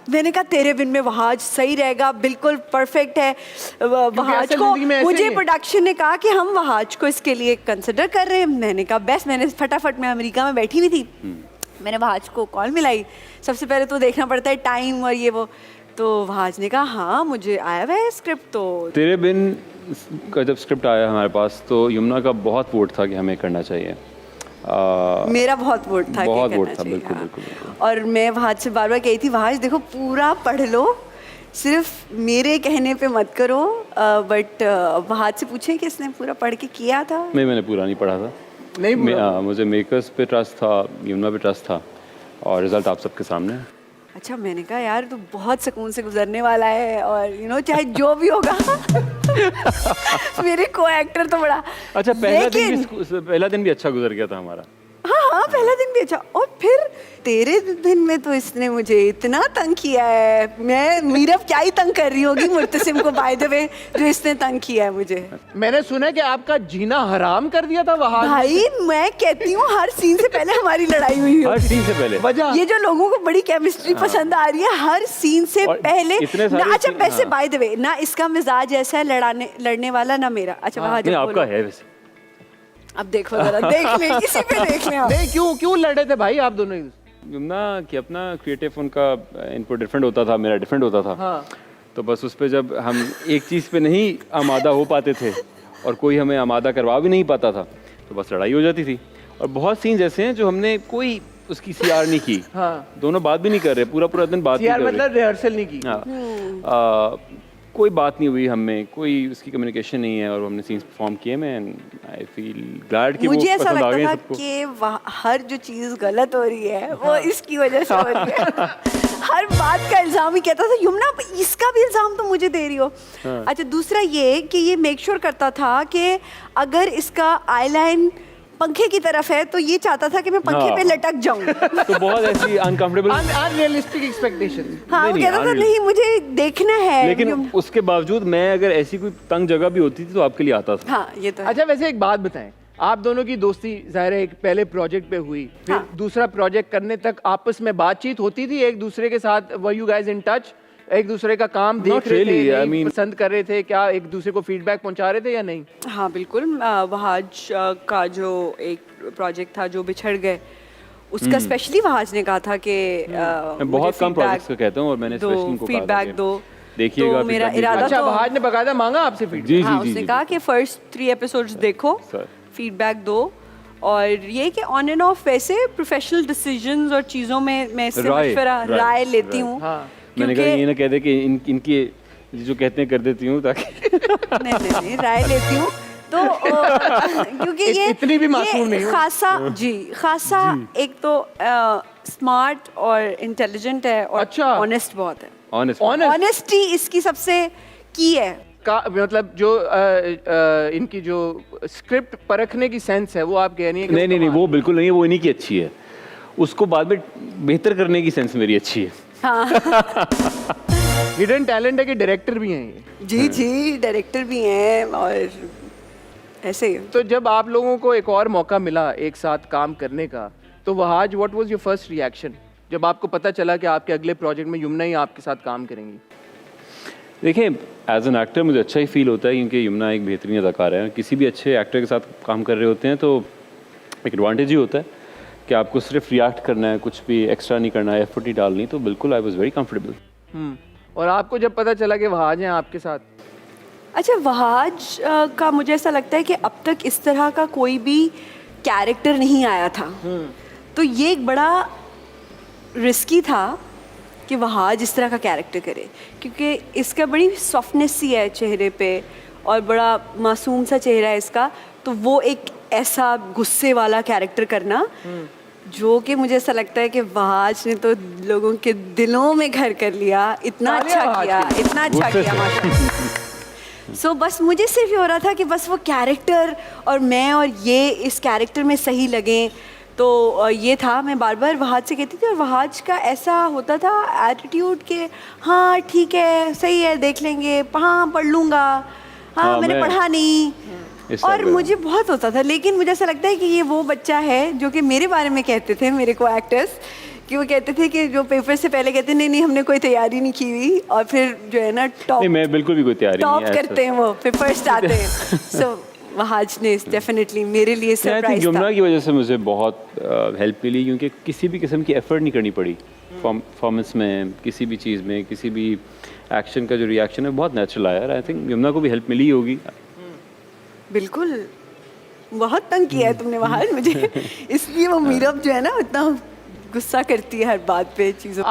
मैंने कहा तेरे बिन में वहाज सही रहेगा, बिल्कुल परफेक्ट है वहाज को। मुझे प्रोडक्शन ने कहा कि हम वहाज को इसके लिए कंसिडर कर रहे हैं। मैंने कहा बेस्ट। मैंने फटाफट, मैं अमेरिका में बैठी हुई थी, मैंने वहाज को कॉल मिलाई। सबसे पहले तो देखना पड़ता है टाइम और ये वो, तो वहाज ने कहा हाँ मुझे आया हुआ है स्क्रिप्ट। तो तेरे बिन का जब स्क्रिप्ट आया हमारे पास तो यमुना का बहुत वोट था कि हमें करना चाहिए। मेरा बहुत वोट था, बहुत वोट था, बिल्कुल बिल्कुल। और मैं वहाज से बार बार कही थी, वहाज देखो पूरा पढ़ लो, सिर्फ मेरे कहने पे मत करो। बट वहाज से पूछे कि इसने पूरा पढ़ के किया था? नहीं, मैंने पूरा नहीं पढ़ा था। नहीं, मुझे मेकर्स पे ट्रस्ट था, यमुना पे ट्रस्ट था, और रिजल्ट आप सबके सामने है। अच्छा, मैंने कहा यार तू बहुत सुकून से गुजरने वाला है, और यू नो चाहे जो भी होगा मेरे को एक्टर तो बड़ा अच्छा। पहला दिन भी अच्छा गुजर गया था हमारा। हाँ, पहला दिन भी अच्छा। और फिर तेरे दिन में तो इसने मुझे इतना तंग किया है, मैं मीरब क्या ही तंग कर रही होगी मुर्तसिम को, बाय द वे, जो इसने तंग किया है मुझे। मैंने सुना है कि आपका जीना हराम कर दिया था वहां। भाई मैं कहती हूँ हर सीन से पहले हमारी लड़ाई हुई है। हर सीन से पहले वजह ये जो लोगों को बड़ी केमिस्ट्री पसंद आ रही है, हर सीन से पहले ना। अच्छा वैसे बाय द वे ना, इसका मिजाज ऐसा है लड़ने वाला, ना मेरा। अच्छा वहां आपका है वैसे। अब देखो जरा, देख ले इसी पे देख ले। नहीं, क्यों लड़े थे भाई आप दोनों? यमुना कि अपना क्रिएटिव उनका इनपुट डिफरेंट होता था, मेरा डिफरेंट होता था। हाँ। तो बस उस पे जब हम एक चीज़ पे नहीं आमादा हो पाते थे और कोई हमें आमादा करवा भी नहीं पाता था, तो बस लड़ाई हो जाती थी। और बहुत सीन्स ऐसे हैं जो हमने कोई उसकी सीआर नहीं की। हाँ। दोनों बात भी नहीं कर रहे, पूरा दिन बात नहीं कर रहे, मतलब रिहर्सल नहीं की। हाँ। कोई बात नहीं हुई हमें, कोई उसकी कम्युनिकेशन नहीं है, और हमने सीन्स परफॉर्म किए। मैं आई फील ग्लैड कि मुझे वो ऐसा पसंद आ गए लगता था सबको। कि हर जो चीज़ गलत हो रही है वो इसकी वजह से हो रही है। हर बात का इल्ज़ाम ही कहता था, यमुना इसका भी इल्ज़ाम तो मुझे दे रही हो। अच्छा, दूसरा ये कि ये मेक श्योर करता था कि अगर इसका आई लाइन पंखे की तरफ है तो ये चाहता था कि मैं पंखे पे लटक जाऊं। तो बहुत ऐसी अनकंफर्टेबल, अनरियलिस्टिक एक्सपेक्टेशन। हाँ, वो कहता था नहीं मुझे देखना है। लेकिन उसके बावजूद मैं अगर ऐसी कोई तंग जगह भी होती थी तो आपके लिए आता था। हाँ, ये तो है। अच्छा, वैसे एक बात बताएं, आप दोनों की दोस्ती जाहिर है एक पहले प्रोजेक्ट पे हुई, फिर दूसरा प्रोजेक्ट करने तक आपस में बातचीत होती थी एक दूसरे के साथ? Were you guys in touch? एक दूसरे का काम देख रहे थे, पसंद कर रहे थे क्या, एक दूसरे को फीडबैक पहुंचा रहे थे या नहीं? हाँ बिल्कुल। वहाज का जो एक प्रोजेक्ट था जो बिछड़ गए, उसका स्पेशली वहाज ने कहा था कि मैं बहुत कम प्रोजेक्ट्स को कहता हूँ, और मैंने स्पेशली उनको कहा फीडबैक दो, देखिएगा। तो मेरा इरादा। अच्छा, वहाज ने बकायदा मांगा आपसे फीडबैक? हाँ, उसने कहा कि फर्स्ट 3 एपिसोड्स देखो, फीडबैक दो, और ये कि ऑन एंड ऑफ वैसे प्रोफेशनल डिसीजंस और चीज़ों में मैं इससे मशवरा राय लेती हूँ। मैंने कहा ये ना कह दे कि इनकी जो कहते हैं कर देती हूँ, ताकि नहीं राय लेती हूँ तो क्योंकि ये इतनी भी मासूम नहीं हूँ। खासा एक तो स्मार्ट और इंटेलिजेंट है, और अच्छा, ऑनेस्ट बहुत है। ऑनेस्टी इसकी सबसे की है मतलब जो इनकी जो स्क्रिप्ट परखने की सेंस है वो आप कह रही हैं? नहीं, वो बिल्कुल नहीं है, वो इन्हीं की अच्छी है। उसको बाद में बेहतर करने की सेंस मेरी अच्छी है। हिडन टैलेंट है कि डायरेक्टर भी हैं ये? जी डायरेक्टर भी हैं, और ऐसे ही। तो जब आप लोगों को एक और मौका मिला एक साथ काम करने का, तो Wahaj what was your first reaction जब आपको पता चला कि आपके अगले प्रोजेक्ट में यमुना ही आपके साथ काम करेंगी? देखिए, एज एन एक्टर मुझे अच्छा ही फील होता है, क्योंकि यमुना एक बेहतरीन अदाकार है। किसी भी अच्छे एक्टर के साथ काम कर रहे होते हैं तो एक एडवांटेज ही होता है कि आपको सिर्फ रिएक्ट करना है, कुछ भी एक्स्ट्रा नहीं करना है, एफर्ट ही डालनी। तो बिल्कुल आई वाज वेरी कंफर्टेबल। और आपको जब पता चला कि वहाज हैं आपके साथ? अच्छा, वहाज का मुझे ऐसा लगता है कि अब तक इस तरह का कोई भी कैरेक्टर नहीं आया था, तो ये एक बड़ा रिस्की था कि वहाज इस तरह का कैरेक्टर करे, क्योंकि इसका बड़ी सॉफ्टनेस सी है चेहरे पे, और बड़ा मासूम सा चेहरा है इसका। तो वो एक ऐसा गुस्से वाला कैरेक्टर करना, जो कि मुझे ऐसा लगता है कि वहाज ने तो लोगों के दिलों में घर कर लिया। इतना अच्छा किया माशाल्लाह। सो बस मुझे सिर्फ ये हो रहा था कि बस वो कैरेक्टर और मैं और ये इस कैरेक्टर में सही लगें। तो ये था, मैं बार बार वहाज से कहती थी, और वहाज का ऐसा होता था एटीट्यूड के हाँ ठीक है, सही है, देख लेंगे, हाँ पढ़ लूँगा, हाँ मैंने पढ़ा नहीं, और मुझे बहुत होता था। लेकिन मुझे ऐसा लगता है कि ये वो बच्चा है जो कि मेरे बारे में कहते थे मेरे को एक्टर्स कि वो कहते थे कि जो पेपर से पहले कहते नहीं नहीं हमने कोई तैयारी नहीं की हुई, और फिर जो है ना टॉप नहीं मैं बिल्कुल भी कोई तैयारी नहीं टॉप है करते हैं वो, फिर फर्स्ट आते हैं। सो वहाज ने डेफिनेटली मेरे लिए आई थिंक सरप्राइज था। यमुना की वजह से मुझे बहुत हेल्प मिली, क्योंकि किसी भी किस्म की एफर्ट नहीं करनी पड़ी परफॉर्मेंस में, किसी भी चीज़ में, किसी भी एक्शन का जो रिएक्शन है बहुत नेचुरल आया। आई थिंक यमुना को भी हेल्प मिली होगी। बिल्कुल, बहुत तंग किया है तुमने वहाज मुझे, इसलिए वो मीरब जो है ना इतना गुस्सा करती है हर बात पे चीज़ों।